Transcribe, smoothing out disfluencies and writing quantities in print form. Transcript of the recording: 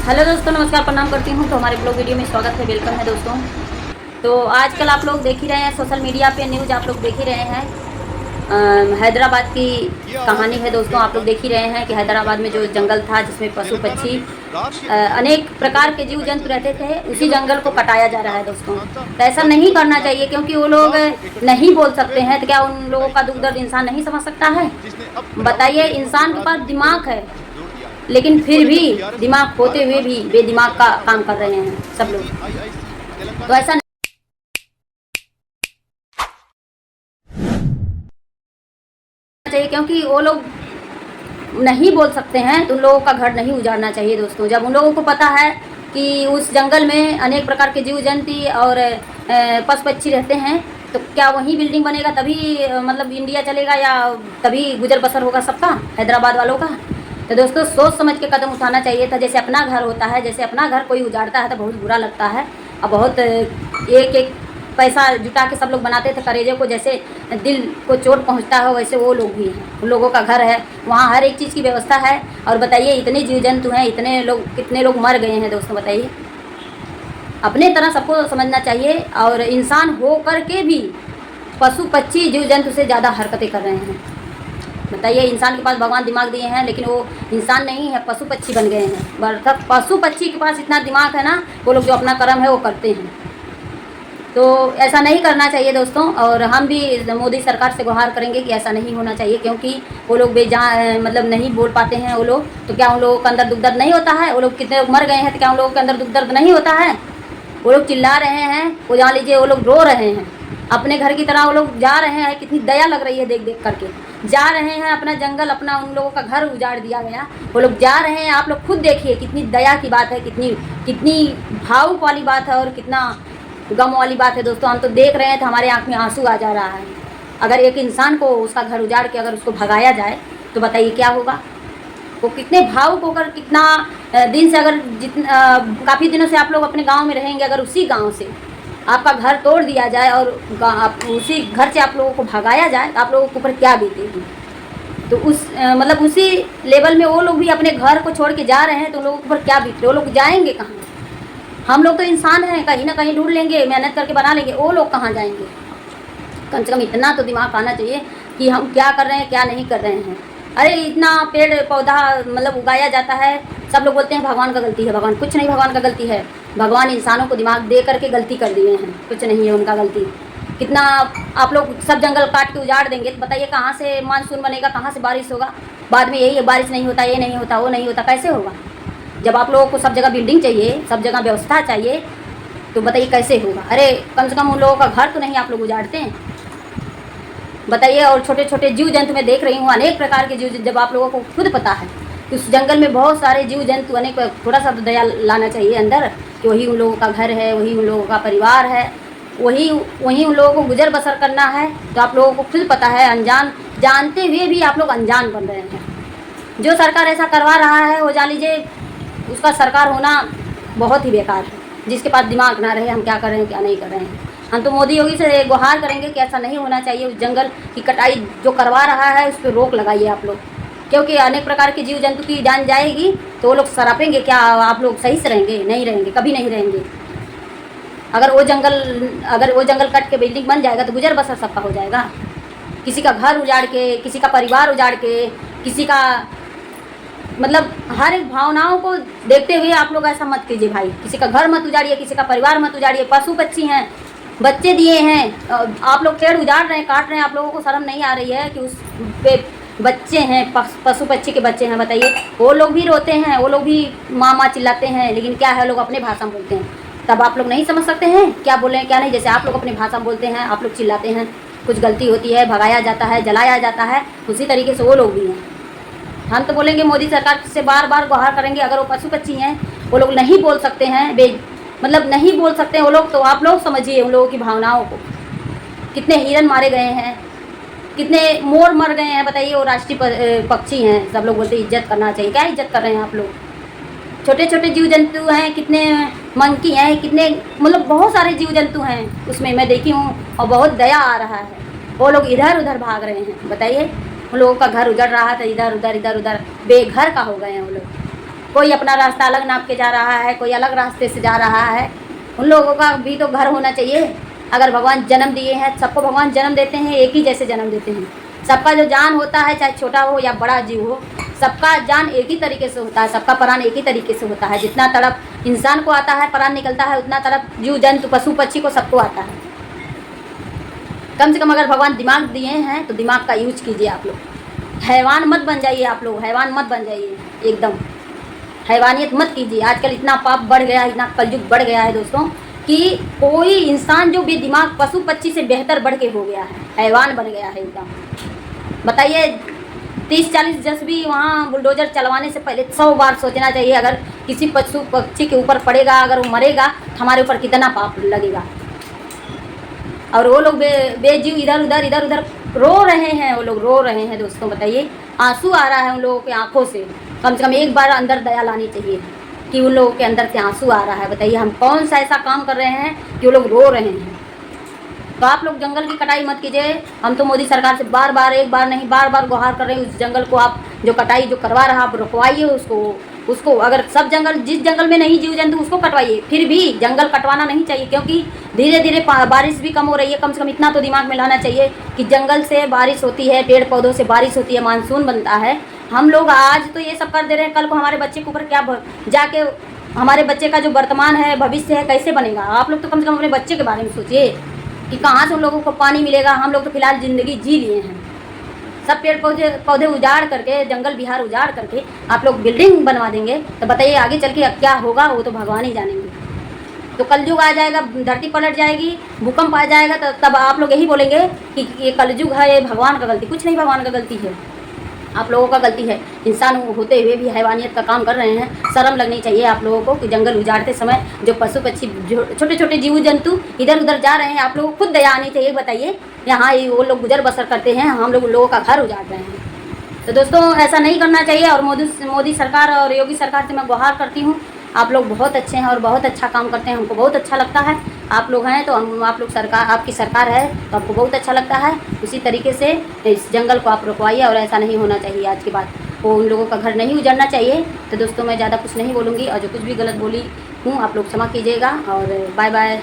Hello दोस्तों, नमस्कार, प्रणाम करती हूँ। तो हमारे ब्लॉग वीडियो में स्वागत है, वेलकम है दोस्तों। तो आजकल आप लोग देख ही रहे हैं, सोशल मीडिया पे न्यूज़ आप लोग देख ही रहे हैं। हैदराबाद की कहानी है दोस्तों। आप लोग देख ही रहे हैं कि हैदराबाद में जो जंगल था जिसमें पशु पक्षी अनेक प्रकार के जीव जंतु रहते थे, उसी जंगल को कटाया जा रहा है दोस्तों। तो ऐसा नहीं करना चाहिए, क्योंकि वो लोग नहीं बोल सकते हैं तो क्या उन लोगों का दुख दर्द इंसान नहीं समझ सकता है? बताइए, इंसान के पास दिमाग है, लेकिन फिर भी दिमाग होते हुए भी बेदिमाग का काम कर रहे हैं सब लोग। तो ऐसा नहीं चाहिए, क्योंकि वो लोग नहीं बोल सकते हैं तो उन लोगों का घर नहीं उजाड़ना चाहिए दोस्तों। जब उन लोगों को पता है कि उस जंगल में अनेक प्रकार के जीव जंतु और पशु पक्षी रहते हैं, तो क्या वहीं बिल्डिंग बनेगा तभी मतलब इंडिया चलेगा, या तभी गुजर बसर होगा सबका, हैदराबाद वालों का? तो दोस्तों, सोच समझ के कदम उठाना चाहिए था। जैसे अपना घर होता है, जैसे अपना घर कोई उजाड़ता है तो बहुत बुरा लगता है, और बहुत एक एक पैसा जुटा के सब लोग बनाते थे करेजे को, जैसे दिल को चोट पहुंचता है, वैसे वो लोग भी हैं। उन लोगों का घर है, वहाँ हर एक चीज़ की व्यवस्था है। और बताइए, इतने जीव जंतु हैं, इतने लोग, कितने लोग मर गए हैं दोस्तों, बताइए। अपने तरह सबको समझना चाहिए। और इंसान हो कर के भी पशु पक्षी जीव जंतु से ज़्यादा हरकतें कर रहे हैं। बताइए, इंसान के पास भगवान दिमाग दिए हैं, लेकिन वो इंसान नहीं है, पशु पक्षी बन गए हैं। अर्थात पशु पक्षी के पास इतना दिमाग है ना, वो लोग जो अपना कर्म है वो करते हैं। तो ऐसा नहीं करना चाहिए दोस्तों। और हम भी मोदी सरकार से गुहार करेंगे कि ऐसा नहीं होना चाहिए, क्योंकि वो लोग मतलब नहीं बोल पाते हैं वो लोग, तो क्या उन लोगों के अंदर दुख दर्द नहीं होता है? वो लोग कितने लोग मर गए हैं, तो क्या उन लोगों के अंदर दुख दर्द नहीं होता है? वो लोग चिल्ला रहे हैं, वो जान लीजिए वो लोग रो रहे हैं, अपने घर की तरह वो लोग जा रहे हैं। कितनी दया लग रही है देख देख करके। जा रहे हैं, अपना जंगल, अपना उन लोगों का घर उजाड़ दिया गया, वो लोग जा रहे हैं। आप लोग खुद देखिए, कितनी दया की बात है, कितनी कितनी भावुक वाली बात है, और कितना गम वाली बात है दोस्तों। हम तो देख रहे हैं तो हमारे आँख में आंसू आ जा रहा है। अगर एक इंसान को उसका घर उजाड़ के अगर उसको भगाया जाए तो बताइए क्या होगा? वो कितने भावुक होकर, कितना दिन से, अगर काफ़ी दिनों से आप लोग अपने गांव में रहेंगे, अगर उसी गांव से आपका घर तोड़ दिया जाए और उसी घर से आप लोगों को भगाया जाए तो आप लोगों के ऊपर क्या बीतेगी? तो मतलब उसी लेवल में वो लोग भी अपने घर को छोड़ के जा रहे हैं, तो लोगों के ऊपर क्या बीते? वो लोग जाएंगे कहाँ? हम लोग तो इंसान हैं, कहीं ना कहीं ढूंढ लेंगे, मेहनत करके बना लेंगे। वो लोग कहाँ जाएंगे? कम से कम इतना तो दिमाग आना चाहिए कि हम क्या कर रहे हैं, क्या नहीं कर रहे हैं। अरे इतना पेड़ पौधा मतलब उगाया जाता है, सब लोग बोलते हैं भगवान का गलती है। भगवान कुछ नहीं, भगवान का गलती है। भगवान इंसानों को दिमाग दे करके गलती कर दिए हैं, कुछ नहीं है उनका गलती। कितना आप लोग सब जंगल काट के उजाड़ देंगे तो बताइए कहाँ से मानसून बनेगा, कहाँ से बारिश होगा? बाद में यही है, बारिश नहीं होता, ये नहीं होता, वो नहीं होता, कैसे होगा? जब आप लोगों को सब जगह बिल्डिंग चाहिए, सब जगह व्यवस्था चाहिए, तो बताइए कैसे होगा? अरे कम से कम उन लोगों का घर तो नहीं आप लोग उजाड़ते हैं, बताइए। और छोटे छोटे जीव जंतु मैं देख रही हूँ, अनेक प्रकार के जीव, जब आप लोगों को खुद पता है कि उस जंगल में बहुत सारे जीव जंतु अनेक, थोड़ा सा तो दया लाना चाहिए अंदर कि वही उन लोगों का घर है, वही उन लोगों का परिवार है, वही उन लोगों को गुजर बसर करना है। तो आप लोगों को खुद पता है, अनजान जानते हुए भी आप लोग अनजान बन रहे हैं। जो सरकार ऐसा करवा रहा है, वो जान लीजिए उसका सरकार होना बहुत ही बेकार है। जिसके पास दिमाग ना रहे, हम क्या कर रहे हैं क्या नहीं कर रहे हैं। हम तो मोदी योगी से गुहार करेंगे कि ऐसा नहीं होना चाहिए। उस जंगल की कटाई जो करवा रहा है उस पर रोक लगाइए आप लोग, क्योंकि अनेक प्रकार के जीव जंतु की जान जाएगी तो वो लोग सरापेंगे। क्या आप लोग सही से रहेंगे? नहीं रहेंगे, कभी नहीं रहेंगे। अगर वो जंगल कट के बिल्डिंग बन जाएगा तो गुजर बसर सबका हो जाएगा। किसी का घर उजाड़ के, किसी का परिवार उजाड़ के, किसी का मतलब हर एक भावनाओं को देखते हुए आप लोग ऐसा मत कीजिए भाई। किसी का घर मत उजाड़िए, किसी का परिवार मत उजाड़िए। पशु पक्षी हैं, बच्चे दिए हैं, आप लोग पेड़ उजाड़ रहे हैं, काट रहे हैं। आप लोगों को शर्म नहीं आ रही है कि उस पे बच्चे हैं, पशु पक्षी के बच्चे हैं? बताइए, वो लोग भी रोते हैं, वो लोग भी माँ माँ चिल्लाते हैं, लेकिन क्या है, लोग अपने भाषा में बोलते हैं। तब आप लोग नहीं समझ सकते हैं क्या बोले हैं क्या नहीं? जैसे आप लोग अपनी भाषा में बोलते हैं, आप लोग चिल्लाते हैं, कुछ गलती होती है भगाया जाता है, जलाया जाता है, उसी तरीके से वो लोग भी हैं। हम तो बोलेंगे, मोदी सरकार से बार बार गुहार करेंगे, अगर वो पशु पक्षी हैं, वो लोग नहीं बोल सकते हैं, मतलब नहीं बोल सकते हैं वो लोग, तो आप लोग समझिए उन लोगों की भावनाओं को। कितने हिरन मारे गए हैं, कितने मोर मर गए हैं, बताइए। वो राष्ट्रीय पक्षी हैं, सब लोग बोलते इज्जत करना चाहिए। क्या इज्जत कर रहे हैं आप लोग? छोटे छोटे जीव जंतु हैं, कितने मंकी हैं, कितने मतलब बहुत सारे जीव जंतु हैं उसमें, मैं देखी हूँ, और बहुत दया आ रहा है। वो लोग इधर उधर भाग रहे हैं, बताइए। उन लोगों का घर उजड़ रहा था, इधर उधर बेघर का हो गए हैं वो लोग। कोई अपना रास्ता अलग नाप के जा रहा है, कोई अलग रास्ते से जा रहा है। उन लोगों का भी तो घर होना चाहिए। अगर भगवान जन्म दिए हैं, सबको भगवान जन्म देते हैं, एक ही जैसे जन्म देते हैं। सबका जो जान होता है, चाहे छोटा हो या बड़ा जीव हो, सबका जान एक ही तरीके से होता है, सबका प्राण एक ही तरीके से होता है। जितना तड़प इंसान को आता है, प्राण निकलता है, उतना तड़प जीव जंतु पशु पक्षी को सबको आता है। कम से कम अगर भगवान दिमाग दिए हैं तो दिमाग का यूज कीजिए आप लोग। हैवान मत बन जाइए आप लोग, हैवान मत बन जाइए, एकदम हैवानियत मत कीजिए। आजकल इतना पाप बढ़ गया है, इतना कलयुग बढ़ गया है दोस्तों कि कोई इंसान जो भी दिमाग पशु पक्षी से बेहतर बढ़ के हो गया है, हैवान बन गया है एकदम। बताइए 30-40 जस भी वहाँ बुलडोजर चलवाने से पहले 100 बार सोचना चाहिए। अगर किसी पशु पक्षी के ऊपर पड़ेगा, अगर वो मरेगा, हमारे ऊपर कितना पाप लगेगा। और वो लोग बेजीव इधर उधर रो रहे हैं, वो लोग रो रहे हैं दोस्तों। बताइए आंसू आ रहा है उन लोगों की आंखों से। कम कम एक बार अंदर दया लानी चाहिए कि उन लोगों के अंदर से आंसू आ रहा है। बताइए हम कौन सा ऐसा काम कर रहे हैं कि वो लोग रो रहे हैं। तो आप लोग जंगल की कटाई मत कीजिए। हम तो मोदी सरकार से बार बार, एक बार नहीं बार बार गुहार कर रहे हैं, उस जंगल को आप जो कटाई जो करवा रहा आप रुकवाइए उसको। अगर सब जंगल, जिस जंगल में नहीं जीव जंतु उसको कटवाइए, फिर भी जंगल कटवाना नहीं चाहिए। क्योंकि धीरे धीरे बारिश भी कम हो रही है। कम से कम इतना तो दिमाग में लाना चाहिए कि जंगल से बारिश होती है, पेड़ पौधों से बारिश होती है, मानसून बनता है। हम लोग आज तो ये सब कर दे रहे हैं, कल को हमारे बच्चे के ऊपर क्या जाके हमारे बच्चे का जो वर्तमान है, भविष्य है, कैसे बनेगा। आप लोग तो कम से कम अपने बच्चे के बारे में सोचिए कि कहाँ से उन लोगों को पानी मिलेगा। हम लोग तो फिलहाल ज़िंदगी जी लिए हैं, सब पेड़ पौधे उजाड़ करके, जंगल बिहार उजाड़ करके आप लोग बिल्डिंग बनवा देंगे तो बताइए आगे चल के क्या होगा, वो तो भगवान ही जानेंगे। तो कलयुग आ जाएगा, धरती पलट जाएगी, भूकंप आ जाएगा, तो तब आप लोग यही बोलेंगे कि ये कलयुग है, ये भगवान का गलती। कुछ नहीं भगवान का गलती है, आप लोगों का गलती है। इंसान होते हुए भी हैवानियत का काम कर रहे हैं। शर्म लगनी चाहिए आप लोगों को कि जंगल उजाड़ते समय जो पशु पक्षी, छोटे छोटे जीव जंतु इधर उधर जा रहे हैं, आप लोगों को खुद दया आनी चाहिए। बताइए यहाँ वो लोग गुजर बसर करते हैं, हम लोगों का घर उजाड़ रहे हैं। तो दोस्तों ऐसा नहीं करना चाहिए। और मोदी सरकार और योगी सरकार से मैं गुहार करती हूँ, आप लोग बहुत अच्छे हैं और बहुत अच्छा काम करते हैं, हमको बहुत अच्छा लगता है। आप लोग हैं तो आप लोग सरकार, आपकी सरकार है तो आपको बहुत अच्छा लगता है। उसी तरीके से इस जंगल को आप रुकवाइए और ऐसा नहीं होना चाहिए। आज के बाद वो उन लोगों का घर नहीं उजड़ना चाहिए। तो दोस्तों मैं ज़्यादा कुछ नहीं बोलूँगी, और जो कुछ भी गलत बोली हूँ आप लोग क्षमा कीजिएगा। और बाय बाय।